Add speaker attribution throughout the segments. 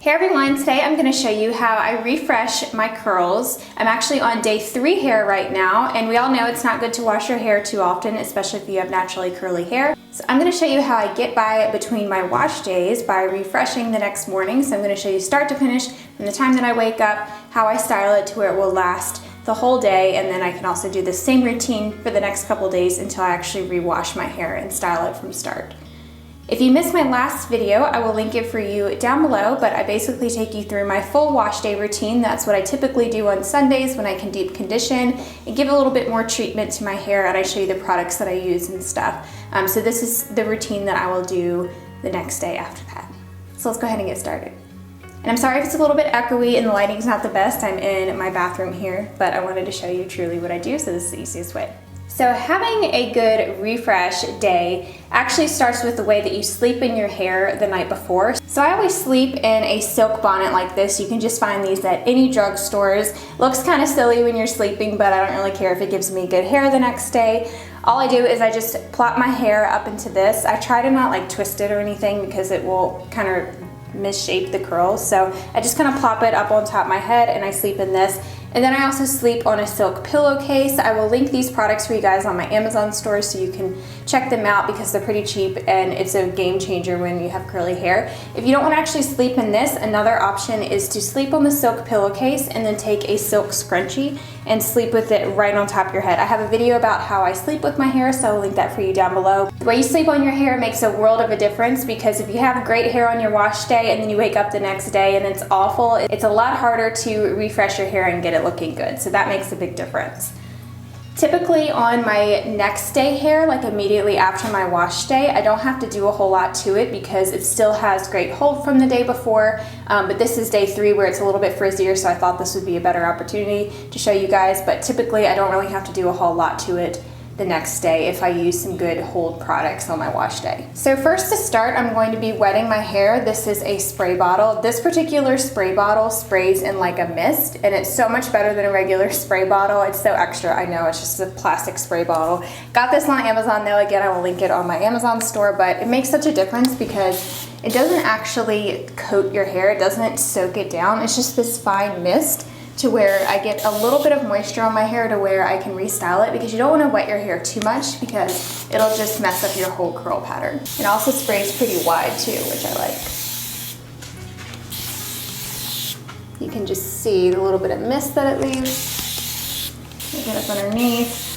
Speaker 1: Hey everyone, today I'm going to show you how I refresh my curls. I'm actually on day 3 here right now, and we all know it's not good to wash your hair too often, especially if you have naturally curly hair. So I'm going to show you how I get by between my wash days by refreshing the next morning. So I'm going to show you start to finish from the time that I wake up, how I style it to where it will last the whole day, and then I can also do the same routine for the next couple days until I actually rewash my hair and style it from start. If you missed my last video, I will link it for you down below, but I basically take you through my full wash day routine. That's what I typically do on Sundays when I can deep condition and give a little bit more treatment to my hair, and I show you the products that I use and stuff. So this is the routine that I will do the next day after that. So let's go ahead and get started. And I'm sorry if it's a little bit echoey and the lighting's not the best. I'm in my bathroom here, but I wanted to show you truly what I do, so this is the easiest way. So having a good refresh day actually starts with the way that you sleep in your hair the night before. So I always sleep in a silk bonnet like this. You can just find these at any drugstores. Looks kind of silly when you're sleeping, but I don't really care if it gives me good hair the next day. All I do is I just plop my hair up into this. I try to not like twist it or anything because it will kind of misshape the curls. So I just kind of plop it up on top of my head and I sleep in this. And then I also sleep on a silk pillowcase. I will link these products for you guys on my Amazon store so you can check them out because they're pretty cheap and it's a game changer when you have curly hair. If you don't want to actually sleep in this, another option is to sleep on the silk pillowcase and then take a silk scrunchie and sleep with it right on top of your head. I have a video about how I sleep with my hair, so I'll link that for you down below. The way you sleep on your hair makes a world of a difference because if you have great hair on your wash day and then you wake up the next day and it's awful, it's a lot harder to refresh your hair and get it looking good. So that makes a big difference. Typically on my next day hair, like immediately after my wash day, I don't have to do a whole lot to it because it still has great hold from the day before, but this is day 3 where it's a little bit frizzier, so I thought this would be a better opportunity to show you guys, but typically I don't really have to do a whole lot to it the next day if I use some good hold products on my wash day. So first to start, I'm going to be wetting my hair. This is a spray bottle. This particular spray bottle sprays in like a mist, and it's so much better than a regular spray bottle. It's so extra, I know, it's just a plastic spray bottle. Got this on Amazon though. Again, I will link it on my Amazon store, but it makes such a difference because it doesn't actually coat your hair. It doesn't soak it down. It's just this fine mist to where I get a little bit of moisture on my hair to where I can restyle it, because you don't want to wet your hair too much because it'll just mess up your whole curl pattern. It also sprays pretty wide too, which I like. You can just see the little bit of mist that it leaves. Get up underneath.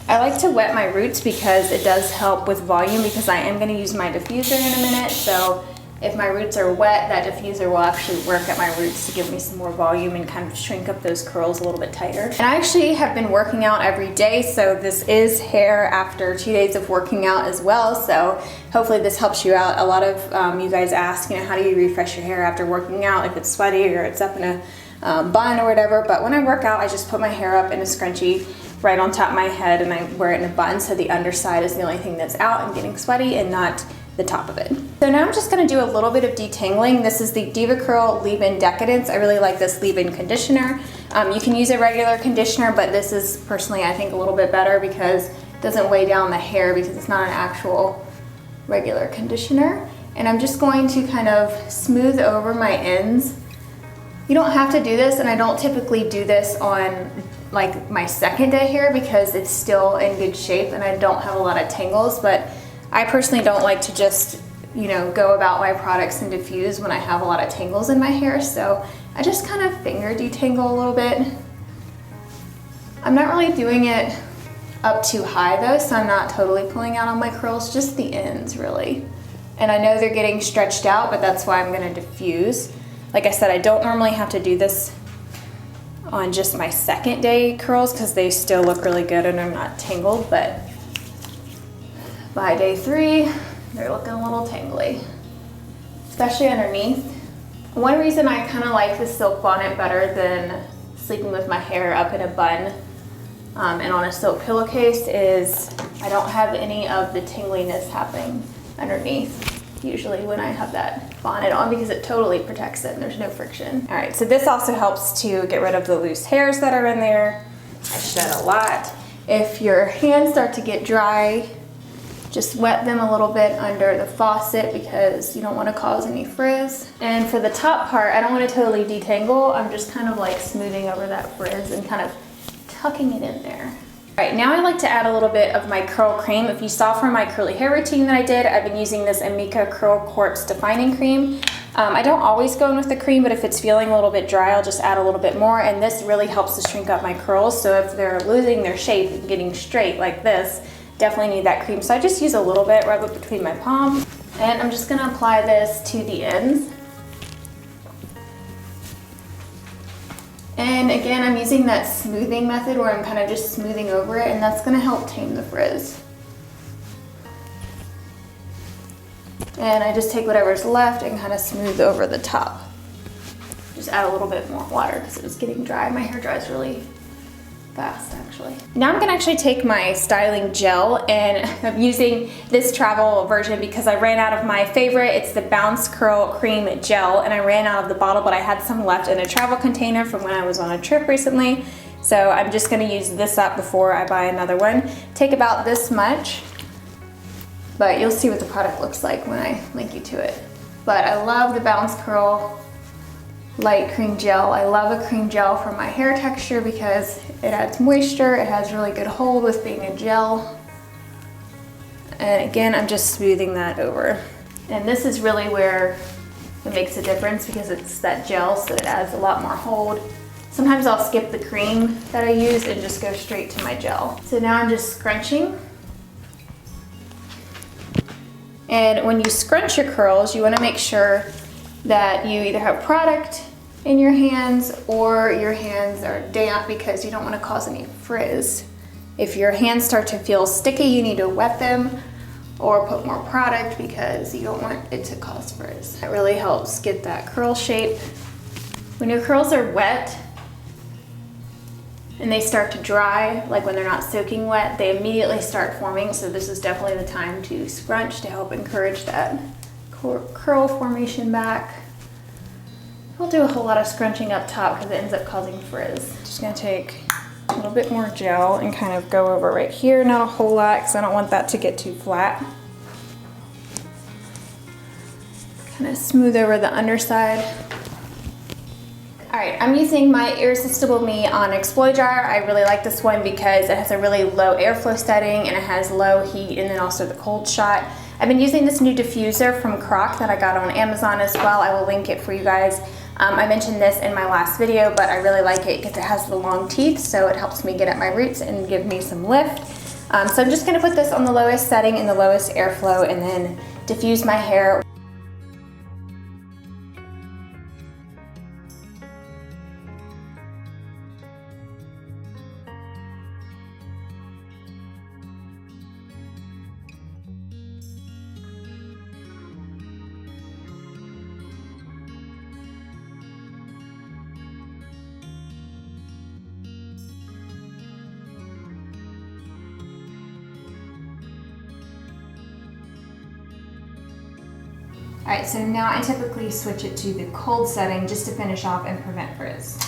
Speaker 1: I like to wet my roots because it does help with volume, because I am going to use my diffuser in a minute, so if my roots are wet, that diffuser will actually work at my roots to give me some more volume and kind of shrink up those curls a little bit tighter. And I actually have been working out every day, so this is hair after 2 days of working out as well, so hopefully this helps you out. A lot of you guys ask, you know, how do you refresh your hair after working out, if it's sweaty or it's up in a bun or whatever, but when I work out, I just put my hair up in a scrunchie right on top of my head and I wear it in a bun, so the underside is the only thing that's out and getting sweaty and not the top of it. So now I'm just going to do a little bit of detangling. This is the Diva Curl Leave-In Decadence. I really like this leave-in conditioner. You can use a regular conditioner, but this is personally I think a little bit better because it doesn't weigh down the hair because it's not an actual regular conditioner. And I'm just going to kind of smooth over my ends. You don't have to do this, and I don't typically do this on like my second day hair because it's still in good shape and I don't have a lot of tangles, but I personally don't like to just, you know, go about my products and diffuse when I have a lot of tangles in my hair, so I just kind of finger detangle a little bit. I'm not really doing it up too high though, so I'm not totally pulling out on my curls, just the ends really. And I know they're getting stretched out, but that's why I'm gonna diffuse. Like I said, I don't normally have to do this on just my second day curls because they still look really good and I'm not tangled, but by day 3, they're looking a little tangly, especially underneath. One reason I kind of like this silk bonnet better than sleeping with my hair up in a bun and on a silk pillowcase is I don't have any of the tingliness happening underneath usually when I have that bonnet on, because it totally protects it and there's no friction. All right, so this also helps to get rid of the loose hairs that are in there. I shed a lot. If your hands start to get dry, Just wet them a little bit under the faucet because you don't want to cause any frizz. And for the top part, I don't want to totally detangle. I'm just kind of like smoothing over that frizz and kind of tucking it in there. All right, now I like to add a little bit of my curl cream. If you saw from my curly hair routine that I did, I've been using this Amika Curl Corpse Defining Cream. I don't always go in with the cream, but if it's feeling a little bit dry, I'll just add a little bit more, and this really helps to shrink up my curls. So if they're losing their shape and getting straight like this, definitely need that cream. So I just use a little bit, rub it between my palms, and I'm just gonna apply this to the ends. And again, I'm using that smoothing method where I'm kind of just smoothing over it, and that's gonna help tame the frizz. And I just take whatever's left and kind of smooth over the top. Just add a little bit more water because it was getting dry. My hair dries really fast, actually. Now I'm gonna actually take my styling gel, and I'm using this travel version because I ran out of my favorite. It's the Bounce Curl Cream Gel, and I ran out of the bottle, but I had some left in a travel container from when I was on a trip recently. So I'm just gonna use this up before I buy another one. Take about this much, but you'll see what the product looks like when I link you to it. But I love the Bounce Curl Light Cream Gel. I love a cream gel for my hair texture because it adds moisture, it has really good hold with being a gel. And again, I'm just smoothing that over. And this is really where it makes a difference because it's that gel, so it adds a lot more hold. Sometimes I'll skip the cream that I use and just go straight to my gel. So now I'm just scrunching. And when you scrunch your curls, you want to make sure that you either have product in your hands or your hands are damp because you don't want to cause any frizz. If your hands start to feel sticky, you need to wet them or put more product because you don't want it to cause frizz. It really helps get that curl shape. When your curls are wet and they start to dry, like when they're not soaking wet, they immediately start forming. So this is definitely the time to scrunch to help encourage that curl formation back. I'll do a whole lot of scrunching up top because it ends up causing frizz. Just gonna take a little bit more gel and kind of go over right here. Not a whole lot because I don't want that to get too flat. Kind of smooth over the underside. All right, I'm using my Irresistible Me Onyx Blow Dryer. I really like this one because it has a really low airflow setting and it has low heat and then also the cold shot. I've been using this new diffuser from Croc that I got on Amazon as well. I will link it for you guys. I mentioned this in my last video, but I really like it because it has the long teeth, so it helps me get at my roots and give me some lift. So I'm just gonna put this on the lowest setting and the lowest airflow and then diffuse my hair. All right, so now I typically switch it to the cold setting just to finish off and prevent frizz.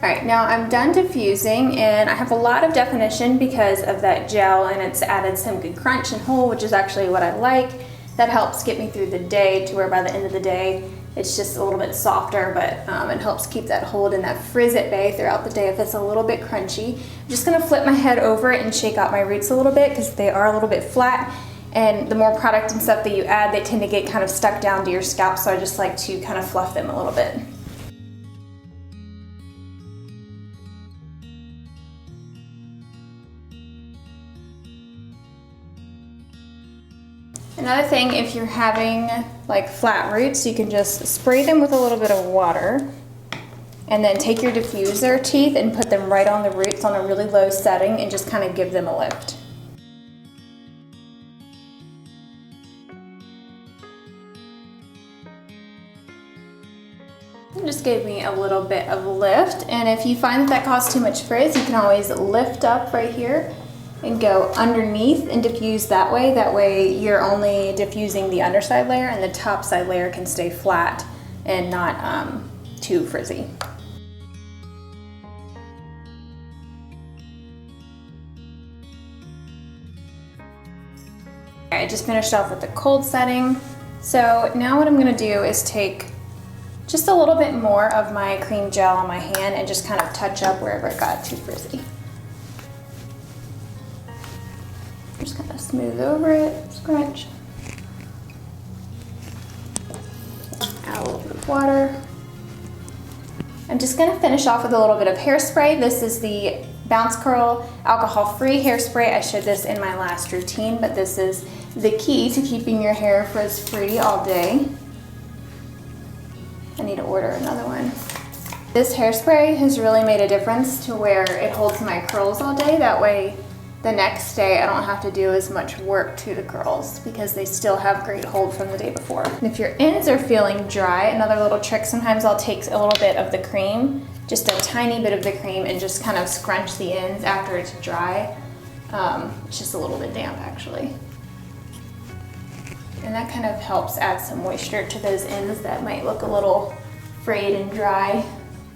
Speaker 1: All right, now I'm done diffusing and I have a lot of definition because of that gel and it's added some good crunch and hold, which is actually what I like. That helps get me through the day to where by the end of the day, it's just a little bit softer, but it helps keep that hold and that frizz at bay throughout the day if it's a little bit crunchy. I'm just gonna flip my head over it and shake out my roots a little bit because they are a little bit flat. And the more product and stuff that you add, they tend to get kind of stuck down to your scalp. So I just like to kind of fluff them a little bit. Another thing, if you're having like flat roots, you can just spray them with a little bit of water and then take your diffuser teeth and put them right on the roots on a really low setting and just kind of give them a lift. I'm just gave me a little bit of lift. And if you find that that caused too much frizz, you can always lift up right here and go underneath and diffuse that way. That way you're only diffusing the underside layer and the top side layer can stay flat and not too frizzy. I just finished off with the cold setting. So now what I'm gonna do is take just a little bit more of my cream gel on my hand and just kind of touch up wherever it got too frizzy. Just kind of smooth over it, scrunch. Add a little bit of water. I'm just gonna finish off with a little bit of hairspray. This is the Bounce Curl alcohol-free hairspray. I showed this in my last routine, but this is the key to keeping your hair frizz-free all day. I need to order another one. This hairspray has really made a difference to where it holds my curls all day. That way the next day I don't have to do as much work to the curls because they still have great hold from the day before. And if your ends are feeling dry, another little trick, sometimes I'll take a little bit of the cream, just a tiny bit of the cream, and just kind of scrunch the ends after it's dry. It's just a little bit damp actually. And that kind of helps add some moisture to those ends that might look a little frayed and dry.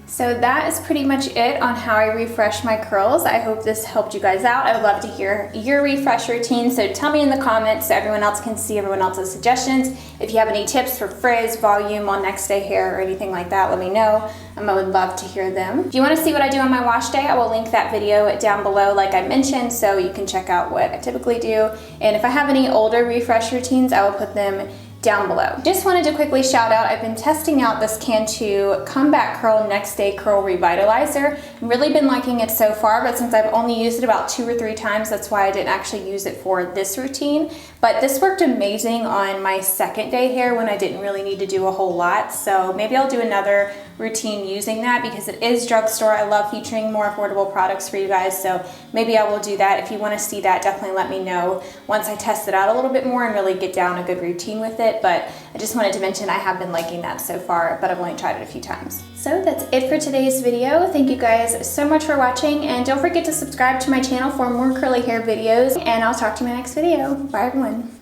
Speaker 1: So that is pretty much it on how I refresh my curls. I hope this helped you guys out. I would love to hear your refresh routine, so tell me in the comments so everyone else can see everyone else's suggestions. If you have any tips for frizz, volume on next day hair or anything like that, let me know. I would love to hear them. If you want to see what I do on my wash day, I will link that video down below like I mentioned, so you can check out what I typically do. And if I have any older refresh routines, I will put them down below. Just wanted to quickly shout out, I've been testing out this Cantu Comeback Curl Next Day Curl Revitalizer. I've really been liking it so far, but since I've only used it about 2 or 3 times, that's why I didn't actually use it for this routine. But this worked amazing on my second day hair when I didn't really need to do a whole lot. So maybe I'll do another routine using that because it is drugstore. I love featuring more affordable products for you guys, so maybe I will do that. If you want to see that, definitely let me know once I test it out a little bit more and really get down a good routine with it. But I just wanted to mention I have been liking that so far, but I've only tried it a few times. So that's it for today's video. Thank you guys so much for watching, and don't forget to subscribe to my channel for more curly hair videos, and I'll talk to you in my next video. Bye everyone.